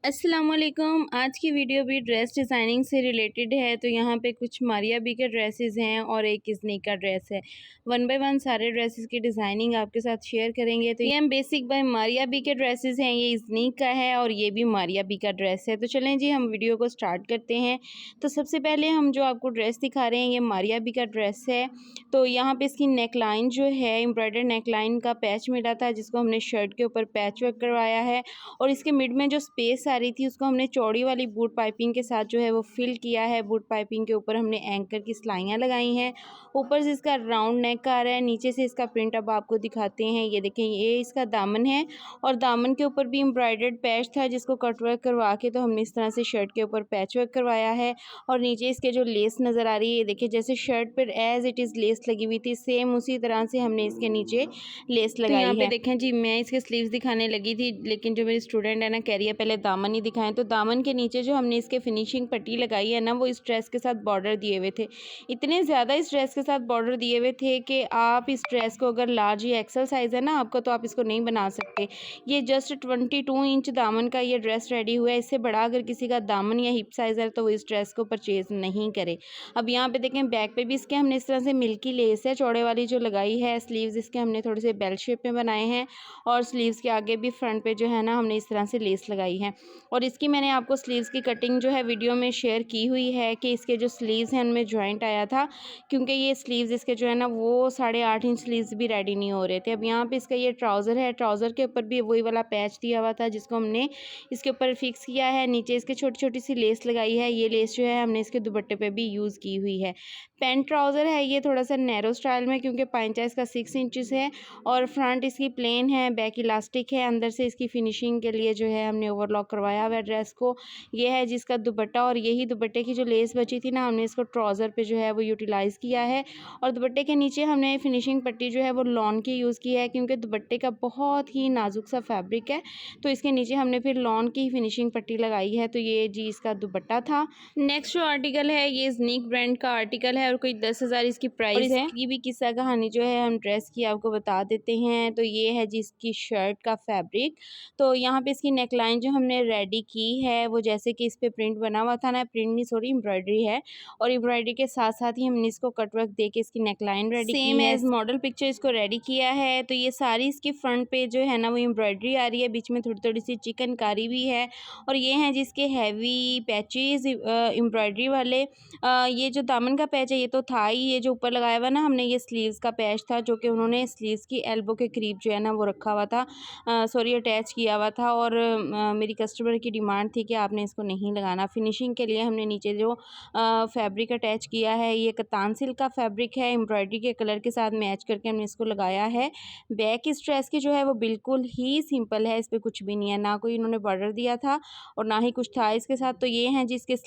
अस्सलाम वालेकुम। आज की वीडियो भी ड्रेस डिज़ाइनिंग से रिलेटेड है। तो यहाँ पे कुछ मारिया बी के ड्रेसेस हैं और एक इज़नी का ड्रेस है। वन बाय वन सारे ड्रेसेस की डिज़ाइनिंग आपके साथ शेयर करेंगे। तो ये हम बेसिक बाय मारिया बी के ड्रेसेस हैं, ये इज़नी का है और ये भी मारिया बी का ड्रेस है। तो चलें जी, हम वीडियो को स्टार्ट करते हैं। तो सबसे पहले हम जो आपको ड्रेस दिखा रहे हैं, ये मारिया बी का ड्रेस है। तो यहाँ पे इसकी नेकलाइन जो है, एम्ब्रॉयडर्ड नेकलाइन का पैच मिला था, जिसको हमने शर्ट के ऊपर पैच वर्क करवाया है। और इसके मिड में जो स्पेस आ रही थी, उसको हमने चौड़ी वाली बूट पाइपिंग के साथ जो है वो फिल किया है। बूट पाइपिंग के ऊपर हमने एंकर की सिलाइयाँ लगाई हैं। ऊपर से इसका राउंड नेक आ रहा है, नीचे से इसका प्रिंट अब आपको दिखाते हैं। ये देखें, ये इसका दामन है और दामन के ऊपर भी एम्ब्रॉयडर्ड पैच था, जिसको कट वर्क करवा के तो हमने इस तरह से शर्ट के ऊपर पैच वर्क करवाया है। और नीचे इसके जो लेस नज़र आ रही है, ये देखिए, जैसे शर्ट पर एज इट इज़ लेस लगी हुई थी, सेम उसी तरह से हमने इसके नीचे लेस लगाई है। यहाँ पे देखें जी, मैं इसके स्लीव्स दिखाने लगी थी, लेकिन जो मेरी स्टूडेंट है ना, कह रही है पहले दामन ही दिखाएं। तो दामन के नीचे जो हमने इसके फिनिशिंग पट्टी लगाई है ना, वो इस ड्रेस के साथ बॉर्डर दिए हुए थे। इतने ज़्यादा इस ड्रेस के साथ बॉर्डर दिए हुए थे कि आप इस ड्रेस को, अगर लार्ज या एक्सल साइज़ है ना आपका, तो आप इसको नहीं बना सकते। ये जस्ट 22 इंच दामन का ये ड्रेस रेडी हुआ है। इससे बड़ा अगर किसी का दामन या हिप साइज़ है तो वो इस ड्रेस को परचेज़ नहीं करे। अब यहाँ पे देखें, बैक पे भी इसके हमने इस तरह से मिल्की लेस है चौड़े वाली जो लगाई है। स्लीव्स इसके हमने थोड़े से बेल शेप में बनाए हैं और स्लीव्स के आगे भी फ्रंट पे जो है ना, हमने इस तरह से लेस लगाई है। और इसकी मैंने आपको स्लीव्स की कटिंग जो है वीडियो में शेयर की हुई है कि इसके जो स्लीव्स हैं उनमें जॉइंट आया था, क्योंकि ये स्लीव्स इसके जो है ना वो 8.5 इंच स्लीव्स भी रेडी नहीं हो रहे थे। अब यहाँ पे इसका ये ट्राउज़र है, ट्राउज़र के ऊपर भी वही वाला पैच दिया हुआ था, जिसको हमने इसके ऊपर फिक्स किया है। नीचे इसके छोटी छोटी सी लेस लगाई है। ये लेस जो है हमने इसके दुपट्टे पे भी यूज़ की हुई है। पैंट ट्राउज़र है ये थोड़ा सा नैरो स्टाइल में, क्योंकि पाइंचा इसका 6 इंचज़ है और फ्रंट इसकी प्लेन है, बैक इलास्टिक है। अंदर से इसकी फिनिशिंग के लिए जो है हमने ओवरलॉक करवाया हुआ है ड्रेस को। ये है जिसका दुपट्टा, और यही दुपट्टे की जो लेस बची थी ना, हमने इसको ट्राउज़र पे जो है वो यूटिलाइज़ किया है। और दुपट्टे के नीचे हमने फिनिशिंग पट्टी जो है वो लॉन की यूज़ की है, क्योंकि दुपट्टे का बहुत ही नाजुक सा फैब्रिक है, तो इसके नीचे हमने फिर लॉन की फिनिशिंग पट्टी लगाई है। तो ये जी इसका दुपट्टा था। नेक्स्ट जो आर्टिकल है, ये स्नीक ब्रांड का आर्टिकल है और कोई 10,000 इसकी प्राइस है। इसकी भी किस्सा कहानी जो है हम ड्रेस की आपको बता देते हैं। तो ये है जी इसकी शर्ट का फैब्रिक। तो यहाँ पे इसकी नेकलाइन जो हमने रेडी की है, वो जैसे कि इस पे प्रिंट बना हुआ था ना, प्रिंट नहीं सॉरी एम्ब्रॉयडरी है, और एम्ब्रॉयडरी के साथ साथ ही हमने इसको कटवर्क दे के इसकी नेकलाइन रेडी की है। सेम एज मॉडल पिक्चर इसको रेडी किया है। तो ये सारी इसकी फ्रंट पे जो है ना वो एम्ब्रॉयडरी आ रही है, बीच में थोड़ी थोड़ी सी चिकनकारी भी है। और ये हैं जिसके हैवी पैचेस एम्ब्रॉयडरी वाले। ये जो दामन का पैच है ये तो था ही, ये जो ऊपर लगाया हुआ ना हमने, ये स्लीव्स का पैच था, जो कि उन्होंने स्लीव्स की एल्बो के करीब जो है ना वो रखा हुआ था, सॉरी अटैच किया हुआ था। और मेरी कस्टमर की डिमांड थी कि आपने इसको नहीं लगाना। फिनिशिंग के लिए हमने नीचे जो फैब्रिक अटैच किया है, ये कतान सिल्क का फैब्रिक है, एम्ब्रॉयडरी के कलर के साथ मैच करके हमने इसको लगाया है। बैक इस ड्रेस की जो है वो बिल्कुल ही सिंपल है, इस पर कुछ भी नहीं है, ना कोई इन्होंने बॉर्डर दिया था और ना ही कुछ था इसके साथ। तो ये हैं जिसके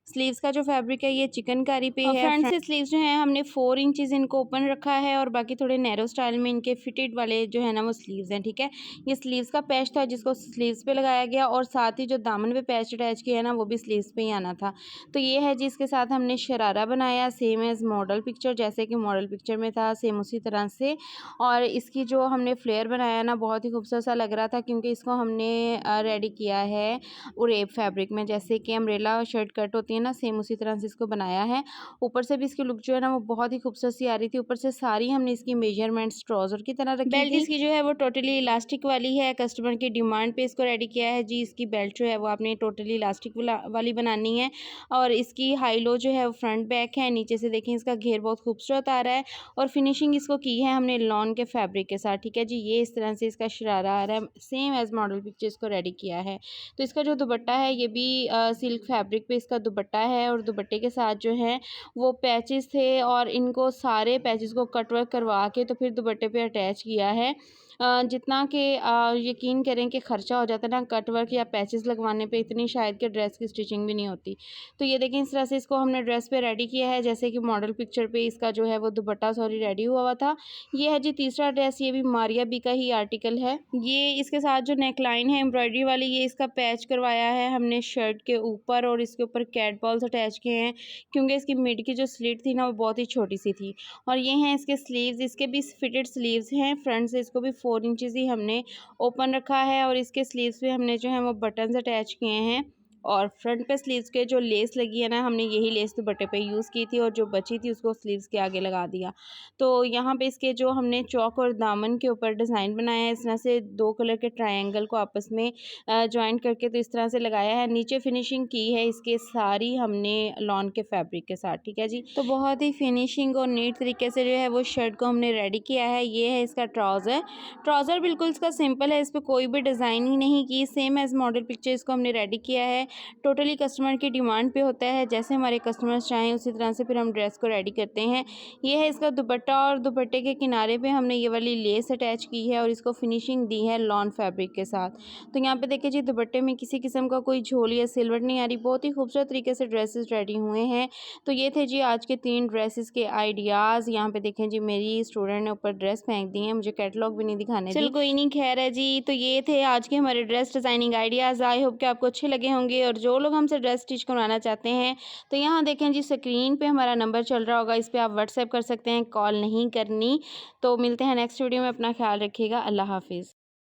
स्लीव्स का जो फैब्रिक है ये चिकनकारी पे है। फ्रंट से स्लीव्स जो हैं हमने 4 इंचेस इनको ओपन रखा है और बाकी थोड़े नैरो स्टाइल में इनके फिटेड वाले जो है ना वो स्लीव्स हैं, ठीक है। ये स्लीव्स का पैच था जिसको स्लीव्स पे लगाया गया, और साथ ही जो दामन पे पैच अटैच किया है ना, वो भी स्लीव्स पे ही आना था। तो ये है जिसके साथ हमने शरारा बनाया, सेम एज मॉडल पिक्चर, जैसे कि मॉडल पिक्चर में था सेम उसी तरह से। और इसकी जो हमने फ्लेयर बनाया ना, बहुत ही खूबसूरत सा लग रहा था, क्योंकि इसको हमने रेडी किया है उरेब फैब्रिक में, जैसे कि अम्ब्रेला शर्ट कट होती है ना, सेम उसी तरह से इसको बनाया है। ऊपर से भी इसकी लुक जो है ना वो बहुत ही खूबसूरत सी आ रही थी। ऊपर से सारी हमने इसकी मेजरमेंट्स ट्राउजर की तरह रखी। बेल्ट इसकी जो है वो टोटली इलास्टिक वाली है, कस्टमर की डिमांड पे इसको रेडी किया है जी। इसकी बेल्ट जो है वो आपने टोटली इलास्टिक वाली बनानी है। और इसकी हाई लो जो है वो फ्रंट बैक है। नीचे से देखें इसका घेर बहुत खूबसूरत आ रहा है, और फिनिशिंग इसको की है हमने लॉन के फैब्रिक के साथ, ठीक है जी। ये इस तरह से इसका शरारा आ रहा है, सेम एज मॉडल पिक्चर इसको रेडी किया है। तो इसका जो दुपट्टा है ये भी सिल्क फैब्रिक पे इसका दुपट्टा है, और दुपट्टे के साथ जो है वो पैचेस थे, और इनको सारे पैचेस को कटवर्क करवा के तो फिर दुपट्टे पे अटैच किया है। जितना कि यकीन करें कि ख़र्चा हो जाता है ना कटवर्क या पैचेस लगवाने पे, इतनी शायद कि ड्रेस की स्टिचिंग भी नहीं होती। तो ये देखें, इस तरह से इसको हमने ड्रेस पे रेडी किया है, जैसे कि मॉडल पिक्चर पे इसका जो है वो दुपट्टा सॉरी रेडी हुआ था। ये है जी तीसरा ड्रेस, ये भी मारिया बी का ही आर्टिकल है। ये इसके साथ जो नेकलाइन है एम्ब्रॉयडरी वाली, ये इसका पैच करवाया है हमने शर्ट के ऊपर, और इसके ऊपर कैट बॉल्स अटैच किए हैं, क्योंकि इसकी मिड की जो स्लिट थी ना वो बहुत ही छोटी सी थी। और ये हैं इसके स्लीव्स, इसके भी फिटेड स्लीव्स हैं। फ्रंट से इसको भी 4 इंचज़ ही हमने ओपन रखा है और इसके स्लीव्स पे हमने जो है वो बटन्स अटैच किए हैं और फ्रंट पे स्लीव्स के जो लेस लगी है ना, हमने यही लेस दुपट्टे पे यूज़ की थी और जो बची थी उसको स्लीव्स के आगे लगा दिया। तो यहाँ पे इसके जो हमने चौक और दामन के ऊपर डिज़ाइन बनाया है, इस तरह से 2 कलर के ट्रायंगल को आपस में जॉइंट करके तो इस तरह से लगाया है। नीचे फिनिशिंग की है इसके सारी हमने लॉन के फैब्रिक के साथ, ठीक है जी। तो बहुत ही फिनिशिंग और नीट तरीके से जो है वो शर्ट को हमने रेडी किया है। ये है इसका ट्राउज़र बिल्कुल इसका सिंपल है, इस पर कोई भी डिज़ाइन ही नहीं की, सेम एज़ मॉडल पिक्चर इसको हमने रेडी किया है। टोटली कस्टमर की डिमांड पे होता है, जैसे हमारे कस्टमर्स चाहें उसी तरह से फिर हम ड्रेस को रेडी करते हैं। ये है इसका दुपट्टा और दुपट्टे के किनारे पे हमने ये वाली लेस अटैच की है और इसको फिनिशिंग दी है लॉन फैब्रिक के साथ। तो यहाँ पे देखिए जी, दुपट्टे में किसी किस्म का कोई झोल या सिलवट नहीं आ रही, बहुत ही खूबसूरत तरीके से ड्रेसेस रेडी हुए हैं। तो ये थे जी आज के 3 ड्रेसेस के आइडियाज़। यहाँ पे देखें जी, मेरी स्टूडेंट ने ऊपर ड्रेस फेंक दी है, मुझे कैटलॉग भी नहीं दिखाने दी। चलो कोई नहीं, खैर है जी। तो ये थे आज के हमारे dress designing ideas. I hope कि आपको अच्छे लगे होंगे और जो लोग हमसे ड्रेस स्टिच करवाना चाहते हैं तो यहाँ देखें जी, स्क्रीन पे हमारा नंबर चल रहा होगा, इस पे आप व्हाट्सएप कर सकते हैं, कॉल नहीं करनी। तो मिलते हैं नेक्स्ट वीडियो में, अपना ख्याल रखिएगा। अल्लाह हाफिज़।